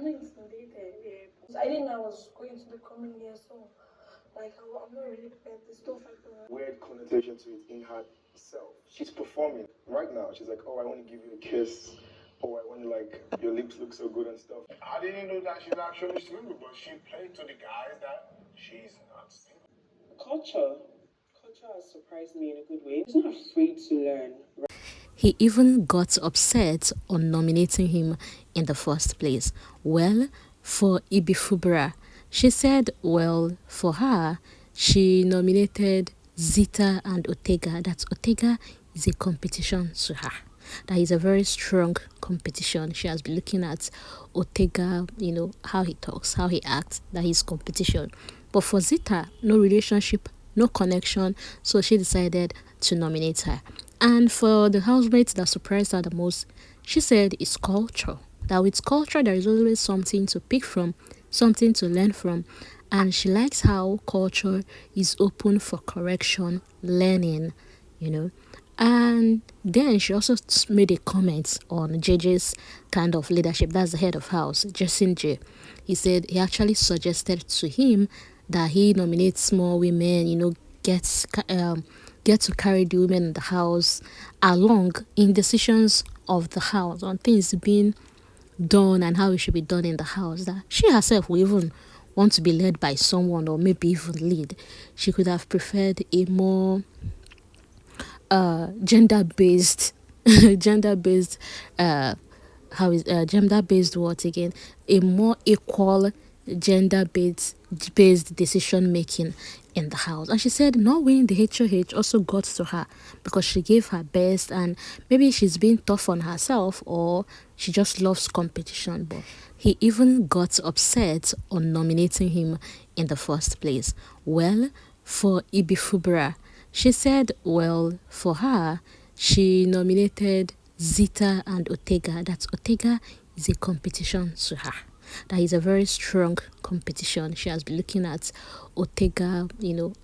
I'm not intimidated. Yeah. I didn't know I was going to the coming year, so like I'm not really prepared. There's still weird connotation to it in herself. She's performing right now. She's like, "Oh, I want to give you a kiss. Oh, I want to like your lips look so good and stuff." I didn't know that she's actually single, but she played to the guys that she's not single. Culture has surprised me in a good way. She's not afraid to learn. He even got upset on nominating him in the first place. Well, for Ibifubara, she said, well, for her, she nominated Zita and Otega. That Otega is a competition to her. That is a very strong competition. She has been looking at Otega, how he talks, how he acts, that he's competition. But for Zita, no relationship, no connection, so she decided to nominate her. And for the housemates that surprised her the most, she said it's culture. That with culture, there is always something to pick from, something to learn from. And she likes how culture is open for correction, learning, you know. And then she also made a comment on JJ's kind of leadership. That's the head of house, Justin J. He said he actually suggested to him that he nominates more women, gets get to carry the women in the house along in decisions of the house on things being done and how it should be done in the house. That she herself will even want to be led by someone or maybe even lead. She could have preferred a more gender-based gender-based gender-based what again, a more equal gender-based decision making in the house. And she said not winning the HOH also got to her because she gave her best, and maybe she's being tough on herself or she just loves competition. But he even got upset on nominating him in the first place. Well, for Ibifubara, she said, well, for her, she nominated Zita and Otega. That Otega is a competition to her. That is a very strong competition. She has been looking at Otega,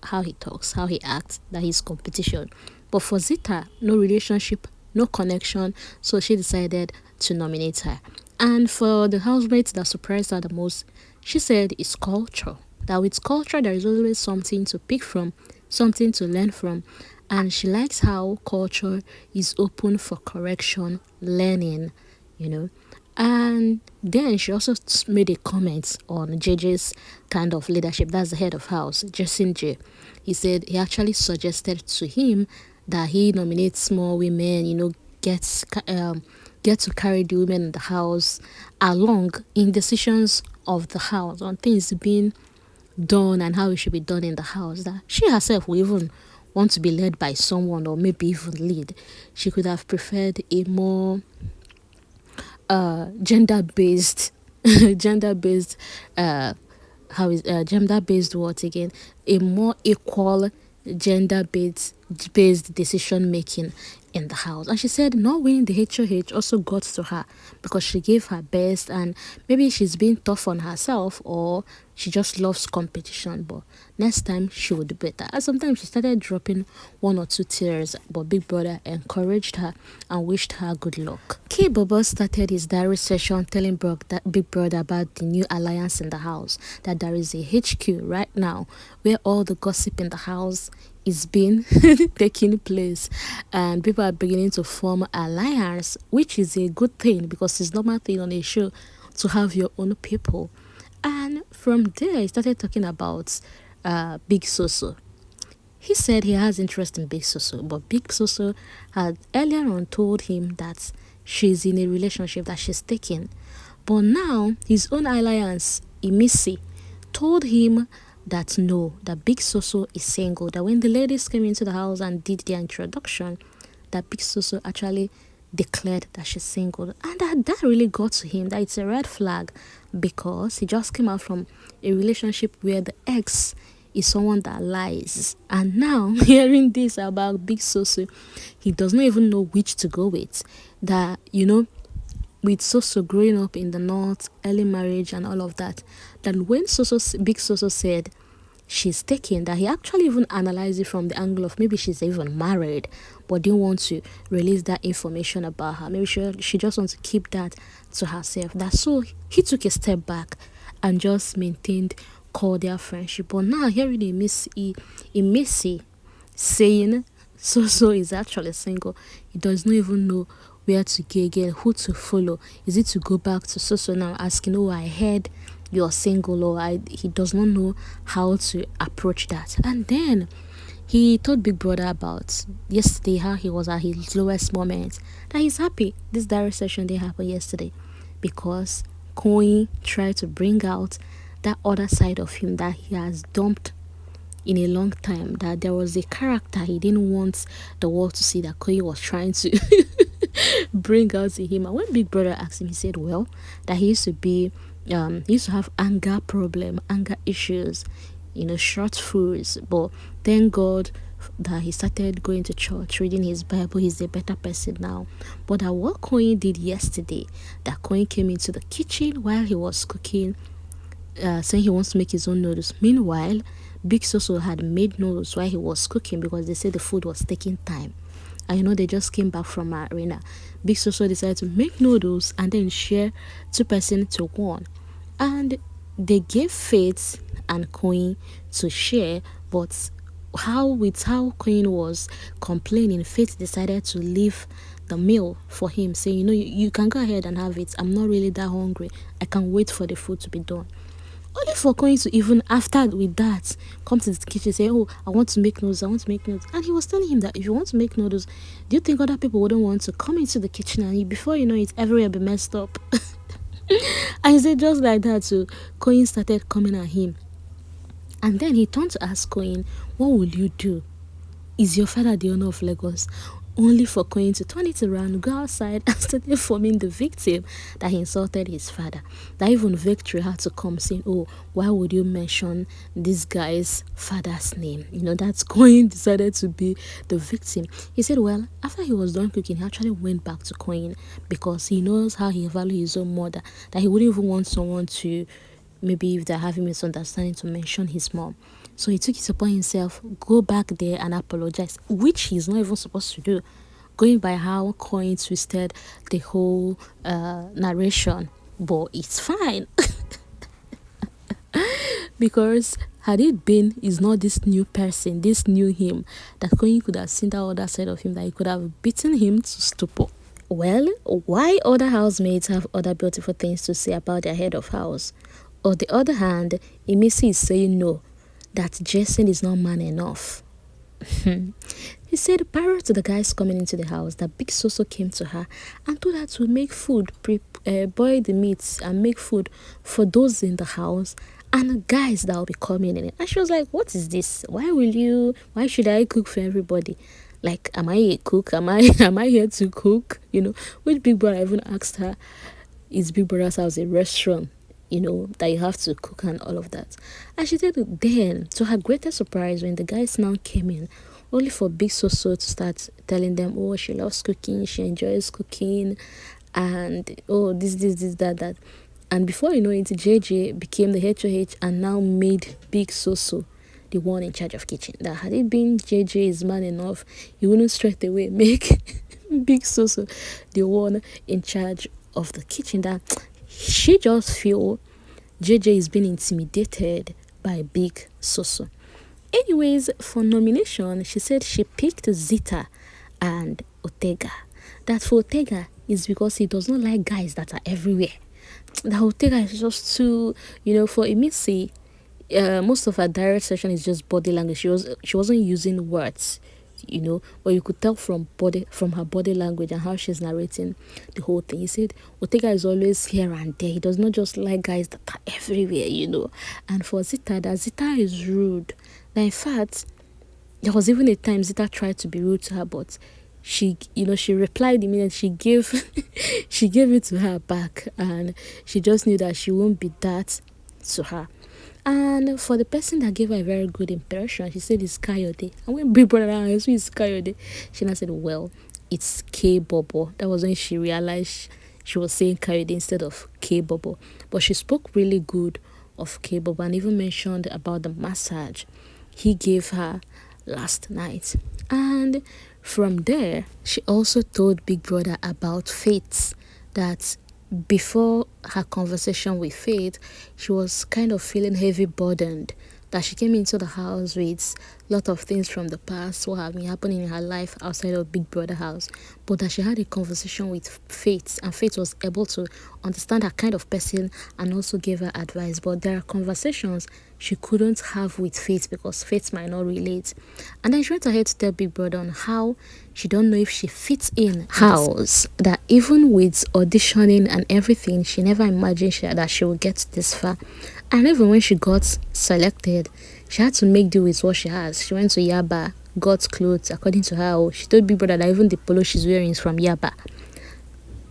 how he talks, how he acts, that he's competition. But for Zita, no relationship, no connection, so she decided to nominate her. And for the housemates that surprised her the most, she said it's culture. That with culture, there is always something to pick from, something to learn from. And she likes how culture is open for correction, learning, And then she also made a comment on JJ's kind of leadership. That's the head of house, Justin J. He said he actually suggested to him that he nominates more women, get to carry the women in the house along in decisions of the house on things being done and how it should be done in the house. That she herself will even want to be led by someone or maybe even lead. She could have preferred a more gender-based gender-based gender-based what again, a more equal gender-based decision making in the house. And she said not winning the HOH also got to her because she gave her best, and maybe she's being tough on herself or she just loves competition. But next time she would do better. And sometimes she started dropping one or two tears, but Big Brother encouraged her and wished her good luck. Kayboy started his diary session telling Big Brother about the new alliance in the house, that there is a HQ right now where all the gossip in the house is being taking place, and people are beginning to form alliance, which is a good thing because it's normal thing on a show to have your own people. And from there he started talking about BigSoso. He said he has interest in BigSoso, but BigSoso had earlier on told him that she's in a relationship that she's taking. But now his own alliance, Imisi, told him that no, that BigSoso is single. That when the ladies came into the house and did their introduction, that BigSoso actually declared that she's single. And that really got to him, that it's a red flag because he just came out from a relationship where the ex is someone that lies. And now hearing this about BigSoso, he does not even know which to go with. That, with Soso growing up in the north, early marriage and all of that, then when BigSoso said she's taken, that he actually even analyzed it from the angle of maybe she's even married but didn't want to release that information about her. Maybe she just wants to keep that to herself. That so he took a step back and just maintained cordial friendship. But now hearing Imisi saying so is actually single, he does not even know where to go again, who to follow. Is it to go back to so now asking, oh, I heard you're single, or he does not know how to approach that. And then he told Big Brother about yesterday how he was at his lowest moment. That he's happy this direct session didn't happen yesterday because Coin tried to bring out that other side of him that he has dumped in a long time. That there was a character he didn't want the world to see that Coin was trying to bring out in him. And when Big Brother asked him, he said, well, that he used to have anger issues, short fuse. But thank God that he started going to church, reading his Bible. He's a better person now. But that what Coin did yesterday, that Coin came into the kitchen while he was cooking, saying he wants to make his own noodles. Meanwhile, BigSoso had made noodles while he was cooking because they said the food was taking time. And they just came back from our arena. BigSoso decided to make noodles and then share 2 person to 1. And they gave Faith and Coin to share, but how Coin was complaining, Faith decided to leave the meal for him, saying, you can go ahead and have it. I'm not really that hungry. I can wait for the food to be done. Only for Coin to even after with that come to the kitchen say, oh, I want to make noodles. And he was telling him that if you want to make noodles, do you think other people wouldn't want to come into the kitchen and before you know it, everywhere be messed up? And he said just like that, so Coin started coming at him. And then he turned to ask Coin, what will you do? Is your father the owner of Lagos? Only for Coin to turn it around, go outside and started forming the victim that he insulted his father. That even Victory had to come saying, oh, why would you mention this guy's father's name? That's Coin decided to be the victim. He said, well, after he was done cooking, he actually went back to Coin because he knows how he values his own mother, that he wouldn't even want someone to, maybe if they're having misunderstanding, to mention his mom. So he took it upon himself, go back there and apologize, which he's not even supposed to do, going by how Coin twisted the whole narration. But it's fine. Because had it been, he's not this new person, this new him, that Coin could have seen that other side of him, that he could have beaten him to stupor. Well, why other housemates have other beautiful things to say about their head of house? On the other hand, Imisi is saying no, that Jason is not man enough. He said prior to the guys coming into the house that BigSoso came to her and told her to make food, boil the meats and make food for those in the house and the guys that will be coming in. And she was like, what is this? Why should I cook for everybody? Like, am I a cook? Am I here to cook? Which Big Brother even asked her, is Big Brother's house a restaurant? That you have to cook and all of that. And she said then, to her greatest surprise, when the guys now came in, only for BigSoso to start telling them, oh, she loves cooking, she enjoys cooking, and oh, this, that. And before you know it, JJ became the HOH and now made BigSoso the one in charge of kitchen. That had it been JJ is man enough, he wouldn't straight away make BigSoso the one in charge of the kitchen. That she just feel JJ is being intimidated by BigSoso. Anyways, for nomination, she said she picked Zita and Ortega. That for Ortega is because he does not like guys that are everywhere. That Ortega is just too, for Imisi, most of her direct session is just body language. She wasn't using words, but you could tell from her body language and how she's narrating the whole thing. He said Ortega is always here and there. He does not just like guys that are everywhere, And for Zita, that Zita is rude. Now, in fact, there was even a time Zita tried to be rude to her, but she replied immediately. She gave it to her back, and she just knew that she won't be that to her. And for the person that gave her a very good impression, she said it's Kayode. And when Big Brother asked who is Kayode, she now said, well, it's Kayboy. That was when she realized she was saying Kayode instead of Kayboy. But she spoke really good of Kayboy and even mentioned about the massage he gave her last night. And from there, she also told Big Brother about Faith, that before her conversation with Faith, she was kind of feeling heavy burdened. That she came into the house with a lot of things from the past, what have been happening in her life outside of Big Brother house. But that she had a conversation with Faith, and Faith was able to understand her kind of person and also give her advice. But there are conversations she couldn't have with Faith because Faith might not relate. And then she went ahead to tell Big Brother on how she don't know if she fits in house, that even with auditioning and everything, she never imagined that she would get this far. And even when she got selected, she had to make do with what she has. She went to Yaba, got clothes according to her. She told Big Brother that even the polo she's wearing is from Yaba.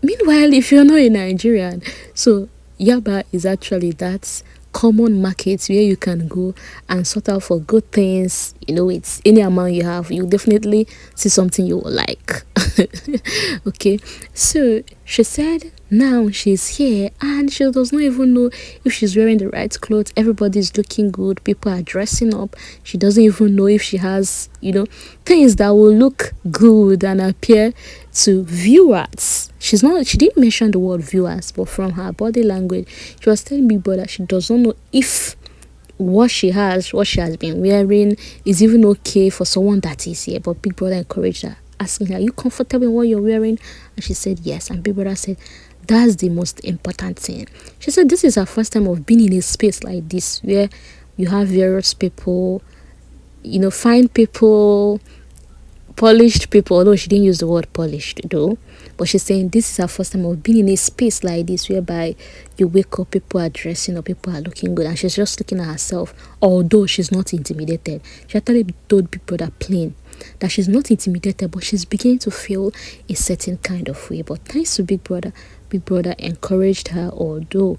Meanwhile, if you're not a Nigerian, so Yaba is actually that common market where you can go and sort out for good things. It's any amount you have, you definitely see something you will like. Okay, so she said now she's here and she does not even know if she's wearing the right clothes. Everybody's looking good, people are dressing up. She doesn't even know if she has things that will look good and appear to viewers. She didn't mention the word viewers, but from her body language she was telling Big Brother she does not know if what she has been wearing is even okay for someone that is here. But Big Brother encouraged her, asking her, are you comfortable in what you're wearing? And she said yes. And Big Brother said that's the most important thing. She said this is her first time of being in a space like this where you have various people, fine people, polished people, although she didn't use the word polished though. But she's saying this is her first time of being in a space like this whereby you wake up, people are dressing up, people are looking good, and she's just looking at herself. Although she's not intimidated, she actually told Big Brother plain that she's not intimidated, but she's beginning to feel a certain kind of way. But thanks to Big Brother encouraged her, although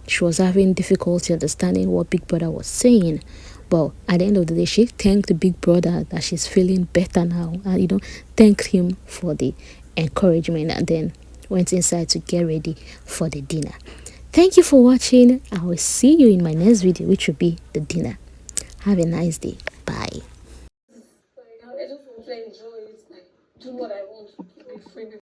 she was having difficulty understanding what Big Brother was saying. But at the end of the day, she thanked the Big Brother that she's feeling better now, and thanked him for the encouragement, and then went inside to get ready for the dinner. Thank you for watching. I will see you in my next video, which will be the dinner. Have a nice day. Bye. Like, I just want to enjoy it, like do what I want, be free.